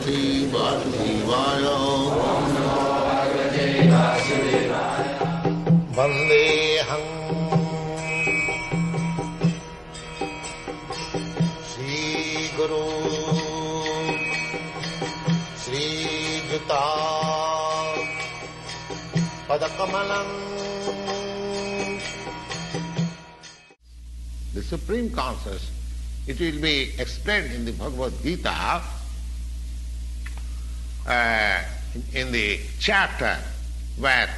Parvati Vasudevaya. Vandeham Shri Guru Shri Juta Padakamalam. The Supreme Consciousness, it will be explained in the Bhagavad Gita in the chapter where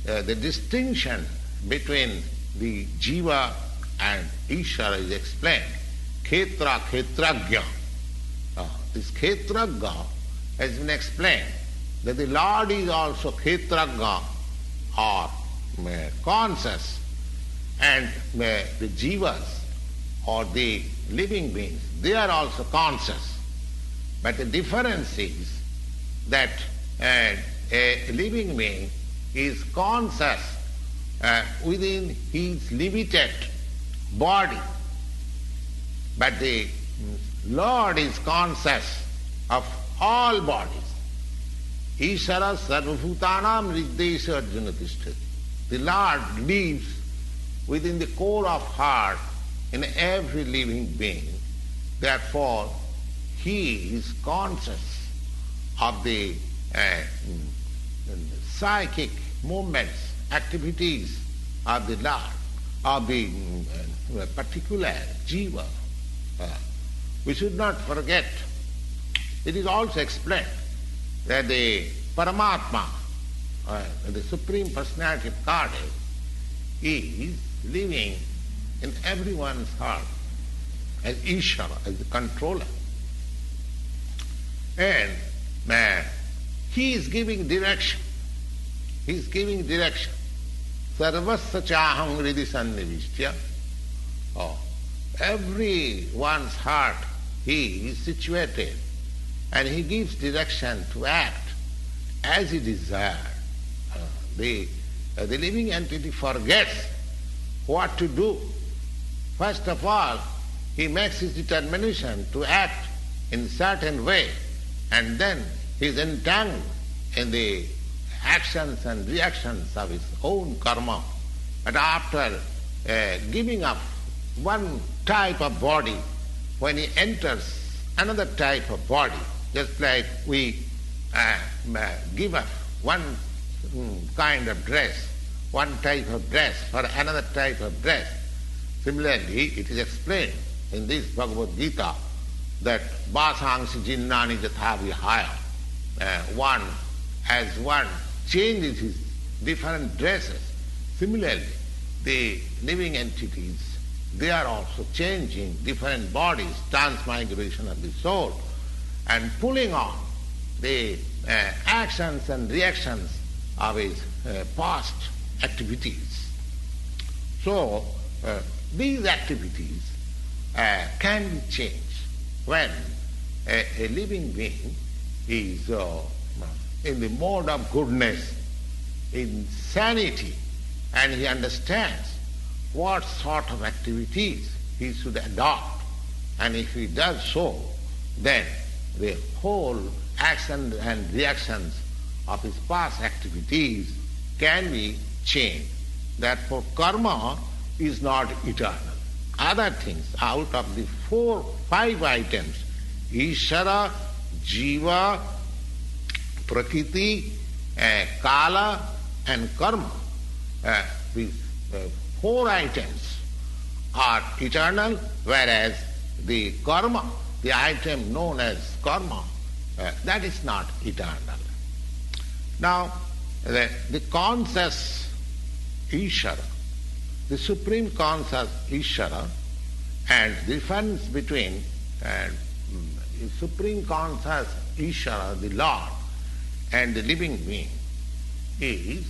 the distinction between the Jiva and Ishvara is explained. Khetra, Khetragya. This Khetragya has been explained that the Lord is also Khetragya or conscious, and the Jivas or the living beings, they are also conscious. But the difference is that a living being is conscious within his limited body, but the Lord is conscious of all bodies. Ishara sarvabhutanam hridesha arjuna tishtati. The Lord lives within the core of heart in every living being. Therefore, he is conscious of the psychic movements, activities of the Lord, of the particular Jiva. We should not forget, it is also explained that the Paramatma, the Supreme Personality of Godhead, is living in everyone's heart as Ishvara, as the controller. And he is giving direction. He is giving direction. Sarvasya chaham hridi sannivishya. Everyone's heart he is situated, and he gives direction to act as he desires. The living entity forgets what to do. First of all, he makes his determination to act in a certain way, and then he is entangled in the actions and reactions of his own karma. But after giving up one type of body, when he enters another type of body, just like we give up one kind of dress, one type of dress for another type of dress. Similarly, it is explained in this Bhagavad Gita that Vasangsi jinnani jatha vihaya. As one changes his different dresses, similarly, the living entities, they are also changing different bodies, transmigration of the soul, and pulling on the actions and reactions of his past activities. So, these activities can be changed when a living being is in the mode of goodness, in sanity, and he understands what sort of activities he should adopt. And if he does so, then the whole action and reactions of his past activities can be changed. Therefore, karma is not eternal. Other things out of the 5 items, Ishvara, Jiva, Prakriti, Kala and Karma, these 4 items are eternal, whereas the karma, the item known as karma, that is not eternal. Now, the conscious Ishvara, the supreme conscious Ishvara, and the difference between the supreme conscious Ishvara, the Lord, and the living being is,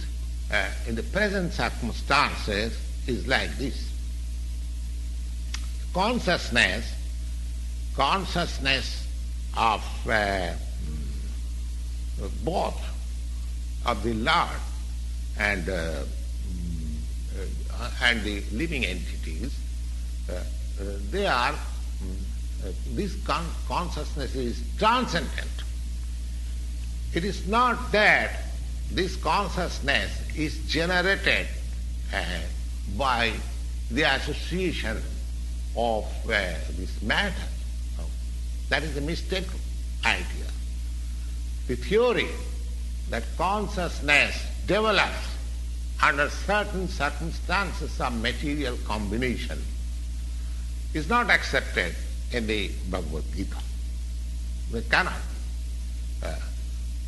in the present circumstances, is like this. Consciousness of both of the Lord and the living entities, they are, this consciousness is transcendent. It is not that this consciousness is generated by the association of this matter. That is a mistaken idea. The theory that consciousness develops under certain circumstances of material combination is not accepted in the Bhagavad Gita. We cannot.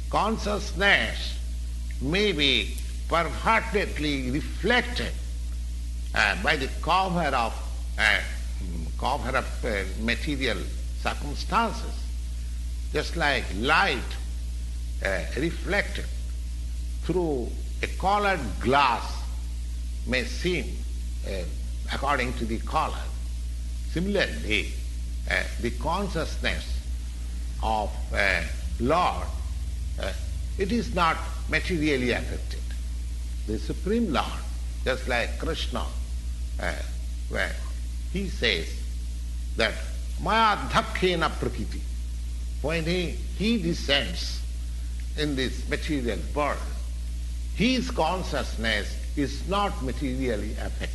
Consciousness may be perfectly reflected by the cover of material circumstances, just like light reflected through a colored glass may seem according to the color. Similarly, the consciousness of Lord, it is not materially affected. The Supreme Lord, just like Krishna, where he says that Maya Dhakkena Prakriti, when he descends in this material world, his consciousness is not materially affected.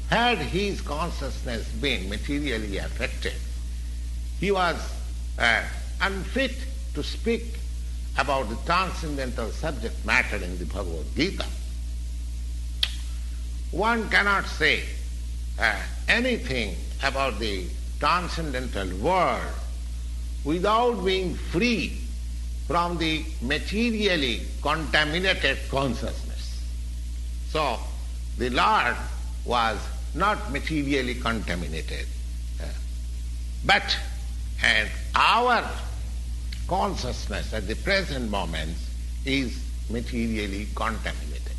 Had his consciousness been materially affected, he was unfit to speak about the transcendental subject matter in the Bhagavad Gita. One cannot say anything about the transcendental world without being free from the materially contaminated consciousness. So the Lord was not materially contaminated, but and our consciousness at the present moment is materially contaminated.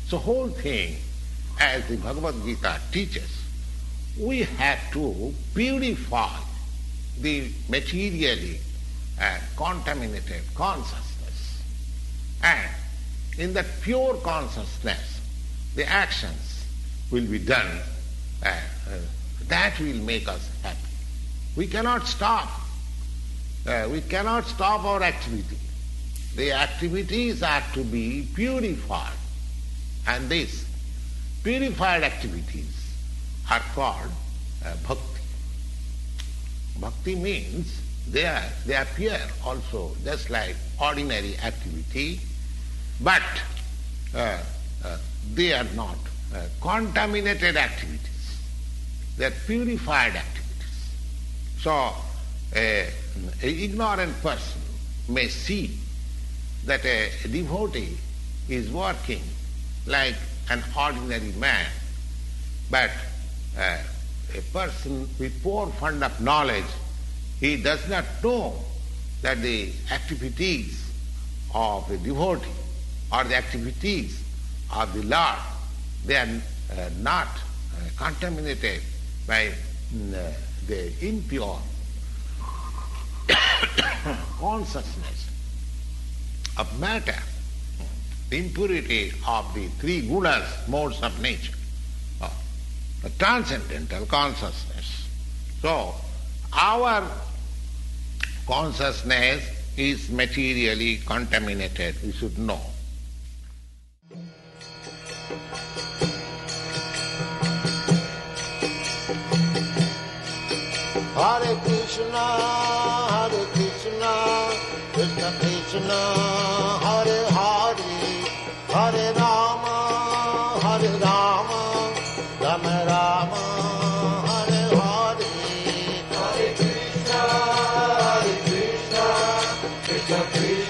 So whole thing, as the Bhagavad Gita teaches, we have to purify the materially contaminated consciousness. And in that pure consciousness, the actions will be done. That will make us happy. We cannot stop. We cannot stop our activity. The activities are to be purified. And these purified activities are called bhakti. Bhakti means they appear also just like ordinary activity, but they are not contaminated activities. They are purified activities. So an ignorant person may see that a devotee is working like an ordinary man, but a person with poor fund of knowledge, he does not know that the activities of a devotee or the activities of the Lord, they are not contaminated by the impure consciousness of matter, the impurity of the three gunas, modes of nature, the transcendental consciousness. So, our consciousness is materially contaminated, we should know. Hare Krishna, Krishna Krishna, Hare Hare, Hare Rama, Rama Rama, Hare Hare. Hare Krishna, Krishna Krishna.